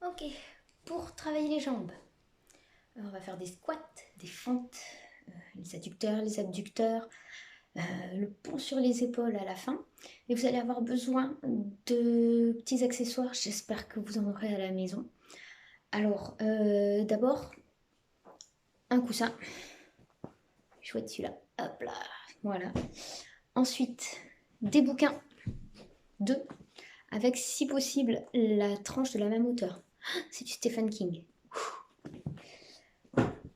Ok, pour travailler les jambes, on va faire des squats, des fentes, les adducteurs, les abducteurs, le pont sur les épaules à la fin. Et vous allez avoir besoin de petits accessoires, j'espère que vous en aurez à la maison. Alors, d'abord, un coussin. Chouette celui-là. Hop là, voilà. Ensuite, des bouquins, deux, avec si possible la tranche de la même hauteur. C'est du Stephen King.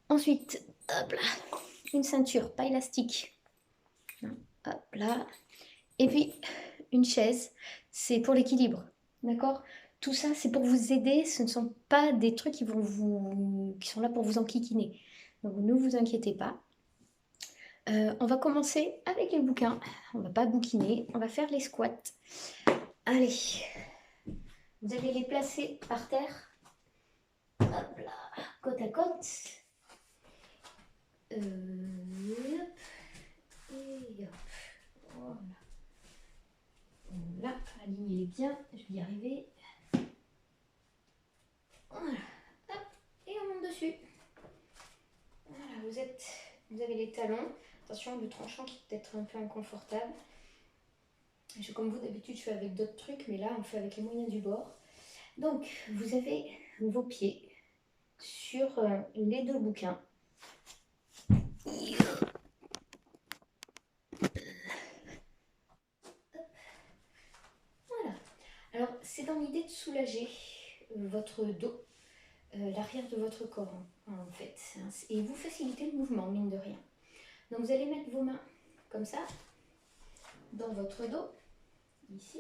Ensuite, hop là, une ceinture, pas élastique. Hop là. Et puis, une chaise, c'est pour l'équilibre. D'accord? Tout ça, c'est pour vous aider. Ce ne sont pas des trucs qui sont là pour vous enquiquiner. Donc, ne vous inquiétez pas. On va commencer avec les bouquins. On va pas bouquiner, on va faire les squats. Allez, vous allez les placer par terre. Hop là, côte à côte. Hop. Et hop. Voilà. Là, alignez-les bien, je vais y arriver. Voilà, hop, et on monte dessus. Voilà, vous avez les talons. Attention, le tranchant qui peut être un peu inconfortable. Comme vous, d'habitude, je fais avec d'autres trucs, mais là, on fait avec les moyens du bord. Donc, vous avez vos pieds sur les deux bouquins. Voilà. Alors, c'est dans l'idée de soulager votre dos, l'arrière de votre corps, en fait. Et vous faciliter le mouvement, mine de rien. Donc, vous allez mettre vos mains comme ça, dans votre dos, ici.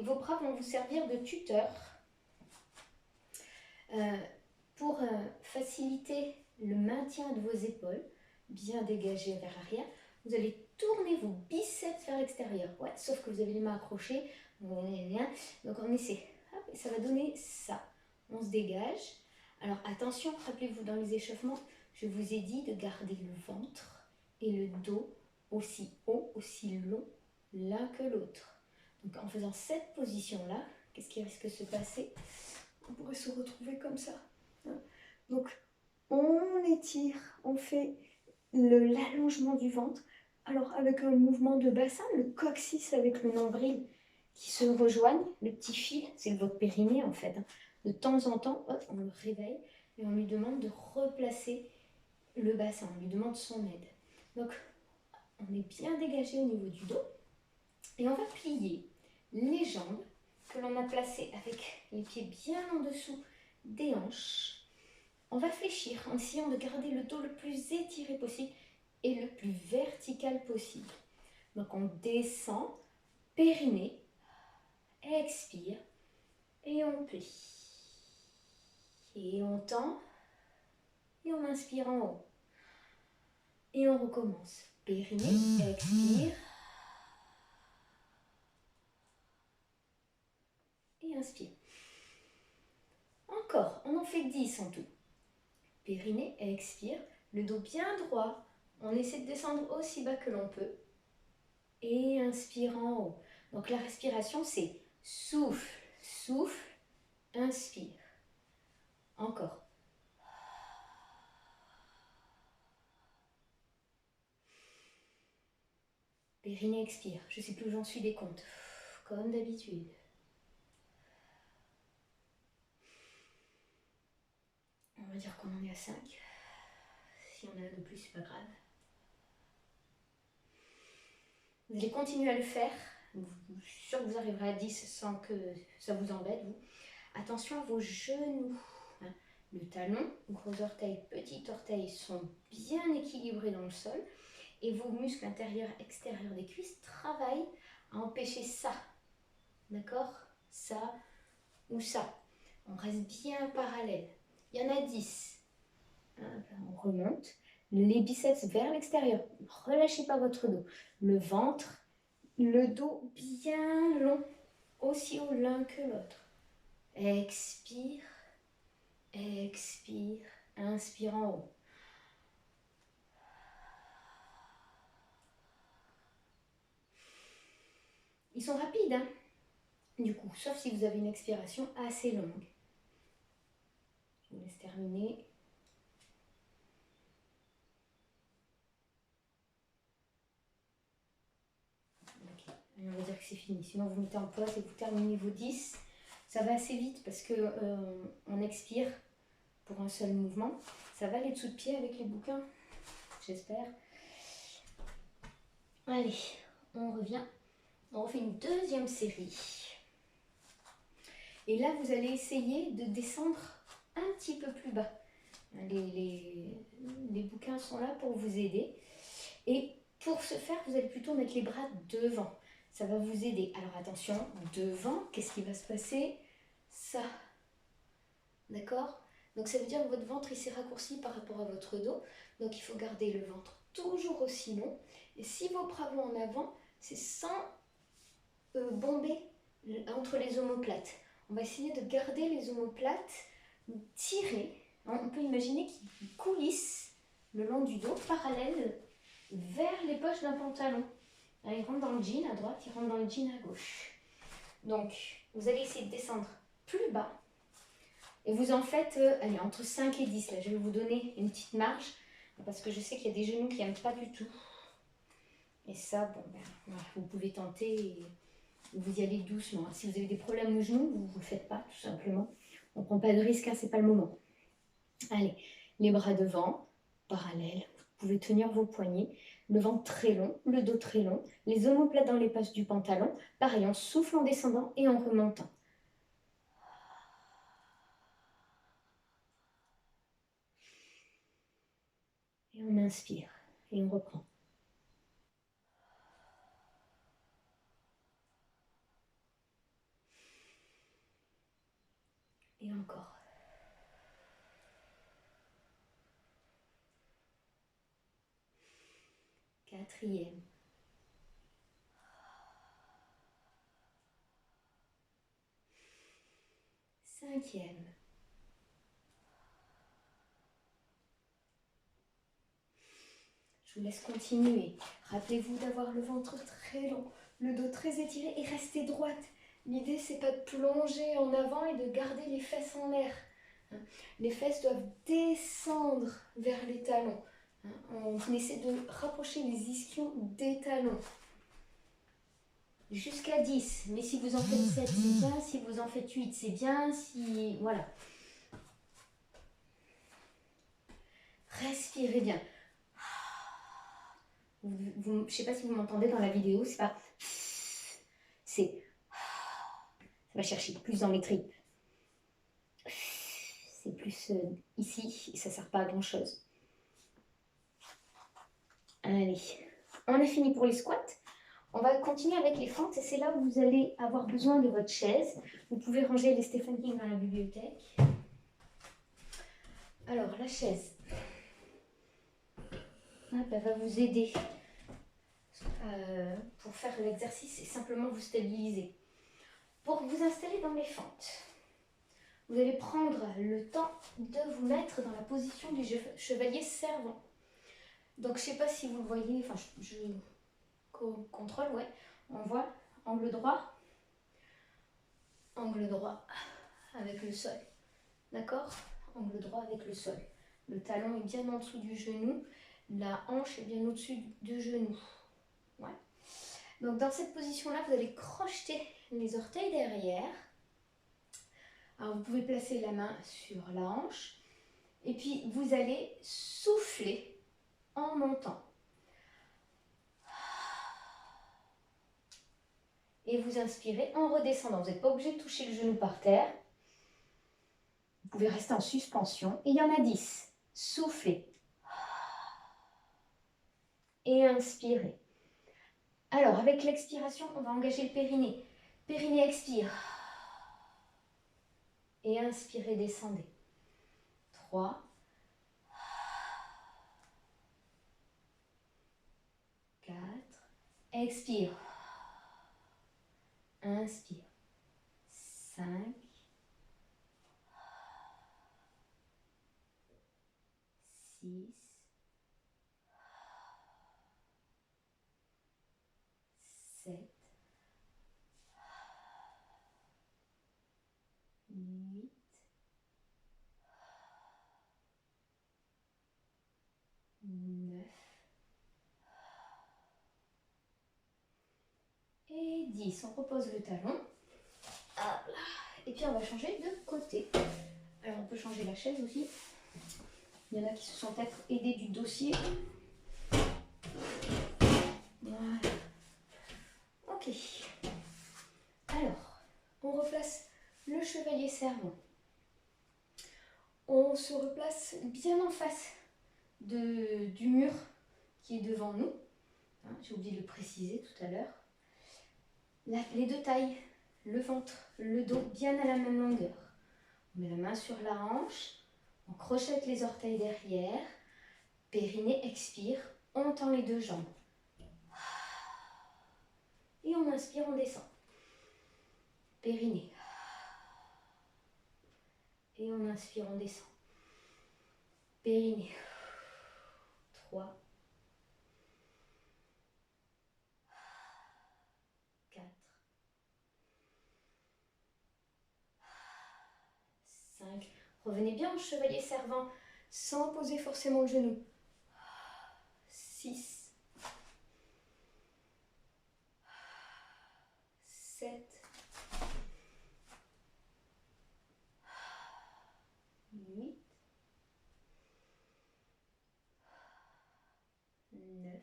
Vos bras vont vous servir de tuteur pour faciliter le maintien de vos épaules, bien dégagées vers l'arrière. Vous allez tourner vos biceps vers l'extérieur. Ouais, sauf que vous avez les mains accrochées. Donc on essaie. Hop, et ça va donner ça. On se dégage. Alors attention, rappelez-vous dans les échauffements, je vous ai dit de garder le ventre et le dos aussi haut, aussi long l'un que l'autre. Donc en faisant cette position-là, qu'est-ce qui risque de se passer? On pourrait se retrouver comme ça. Donc on étire, on fait l'allongement du ventre. Alors avec un mouvement de bassin, le coccyx avec le nombril qui se rejoignent, le petit fil, c'est votre périnée en fait. De temps en temps, hop, on le réveille et on lui demande de replacer le bassin, on lui demande son aide. Donc on est bien dégagé au niveau du dos et on va plier les jambes que l'on a placées avec les pieds bien en dessous des hanches. On va fléchir en essayant de garder le dos le plus étiré possible et le plus vertical possible. Donc on descend, périnée, expire et on plie. Et on tend et on inspire en haut. Et on recommence. Périnée, expire et inspire. Encore, on en fait 10 en tout. Périnée, expire, le dos bien droit. On essaie de descendre aussi bas que l'on peut. Et inspire en haut. Donc la respiration, c'est souffle, souffle, inspire. Encore. Périnée, expire. Je ne sais plus où j'en suis des comptes. Comme d'habitude. On va dire qu'on en est à 5. Si on a un de plus, c'est pas grave. Vous allez continuer à le faire. Je suis sûre que vous arriverez à 10 sans que ça vous embête, vous. Attention à vos genoux. Le talon, gros orteil, petit orteil sont bien équilibrés dans le sol. Et vos muscles intérieurs, extérieurs des cuisses travaillent à empêcher ça. D'accord? Ça ou ça. On reste bien parallèle. Il y en a 10. On remonte. Les biceps vers l'extérieur. Ne relâchez pas votre dos. Le ventre, le dos bien long. Aussi haut l'un que l'autre. Expire. Expire. Inspire en haut. Ils sont rapides, hein, du coup, sauf si vous avez une expiration assez longue. Je vous laisse terminer. Ok, on va dire que c'est fini. Sinon, vous mettez en pause et vous terminez vos 10. Ça va assez vite parce que on expire pour un seul mouvement. Ça va les dessous de pied avec les bouquins, j'espère. Allez, on revient. On refait une deuxième série. Et là, vous allez essayer de descendre un petit peu plus bas. Les bouquins sont là pour vous aider. Et pour ce faire, vous allez plutôt mettre les bras devant. Ça va vous aider. Alors attention, devant, qu'est-ce qui va se passer? Ça. D'accord? Donc ça veut dire que votre ventre il s'est raccourci par rapport à votre dos. Donc il faut garder le ventre toujours aussi long. Et si vos bras vont en avant, c'est sans bomber entre les omoplates. On va essayer de garder les omoplates tirées. On peut imaginer qu'ils coulissent le long du dos, parallèles vers les poches d'un pantalon. Là, il rentre dans le jean à droite, il rentre dans le jean à gauche. Donc, vous allez essayer de descendre plus bas. Et vous en faites, allez, entre 5 et 10. Là, je vais vous donner une petite marge. Parce que je sais qu'il y a des genoux qui n'aiment pas du tout. Et ça, bon, ben, voilà, vous pouvez tenter et vous y allez doucement. Si vous avez des problèmes aux genoux, vous ne le faites pas, tout simplement. On ne prend pas de risque, hein, ce n'est pas le moment. Allez, les bras devant, parallèles. Vous pouvez tenir vos poignets. Le ventre très long, le dos très long. Les omoplates dans les poches du pantalon. Pareil, on souffle en descendant et en remontant. Et on inspire. Et on reprend. Et encore. Quatrième. Cinquième. Je vous laisse continuer. Rappelez-vous d'avoir le ventre très long, le dos très étiré et rester droite. L'idée, c'est pas de plonger en avant et de garder les fesses en l'air. Les fesses doivent descendre vers les talons. On essaie de rapprocher les ischions des talons. Jusqu'à 10. Mais si vous en faites 7, c'est bien. Si vous en faites 8, c'est bien. Si... Voilà. Respirez bien. Je ne sais pas si vous m'entendez dans la vidéo, c'est pas... C'est... Ça va chercher plus dans les tripes. C'est plus ici et ça ne sert pas à grand chose. Allez, on a fini pour les squats. On va continuer avec les fentes et c'est là où vous allez avoir besoin de votre chaise. Vous pouvez ranger les Stephen King dans la bibliothèque. Alors, la chaise, elle va vous aider pour faire l'exercice et simplement vous stabiliser. Pour vous installer dans les fentes, vous allez prendre le temps de vous mettre dans la position du chevalier servant. Donc, je ne sais pas si vous le voyez, enfin, je contrôle, ouais. On voit angle droit avec le sol. D'accord? Angle droit avec le sol. Le talon est bien en dessous du genou, la hanche est bien au-dessus du genou. Ouais. Donc, dans cette position-là, vous allez crocheter les orteils derrière. Alors, vous pouvez placer la main sur la hanche. Et puis, vous allez souffler en montant. Et vous inspirez en redescendant. Vous n'êtes pas obligé de toucher le genou par terre. Vous pouvez rester en suspension. Et il y en a 10. Soufflez. Et inspirez. Alors, avec l'expiration, on va engager le périnée. Périnée expire. Et inspirez, descendez. 3. 4. Expire. Inspire. 5. 6. 7. 8. 10. On repose le talon. Hop là. Et puis on va changer de côté. Alors on peut changer la chaise aussi. Il y en a qui se sont peut-être aidés du dossier. Voilà. Ok. Alors, on replace le chevalier servant. On se replace bien en face du mur qui est devant nous. Hein, j'ai oublié de le préciser tout à l'heure. Les deux tailles, le ventre, le dos, bien à la même longueur. On met la main sur la hanche, on crochette les orteils derrière, périnée expire, on tend les deux jambes. Et on inspire, on descend. Périnée. Et on inspire, on descend. Périnée. 3, 4, 5. Revenez bien au chevalier servant sans poser forcément le genou. 6, 7, 8, 9,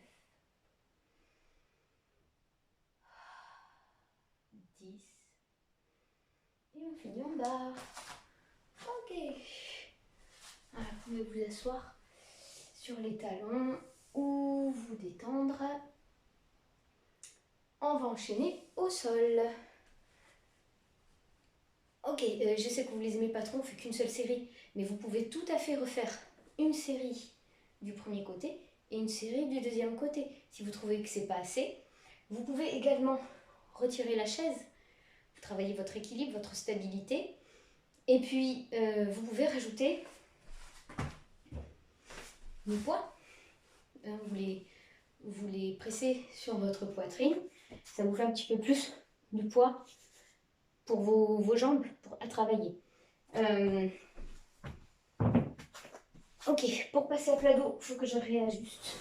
10. Et on finit en barre. Ok. Alors, vous pouvez vous asseoir sur les talons ou vous détendre. On va enchaîner au sol. Ok, je sais que vous les aimez pas trop, on fait qu'une seule série, mais vous pouvez tout à fait refaire une série du premier côté et une série du deuxième côté. Si vous trouvez que c'est pas assez, vous pouvez également retirer la chaise, vous travaillez votre équilibre, votre stabilité, et puis vous pouvez rajouter le poids. Vous les pressez sur votre poitrine, ça vous fait un petit peu plus de poids pour vos jambes à travailler. Ok, pour passer à plat dos, il faut que je réajuste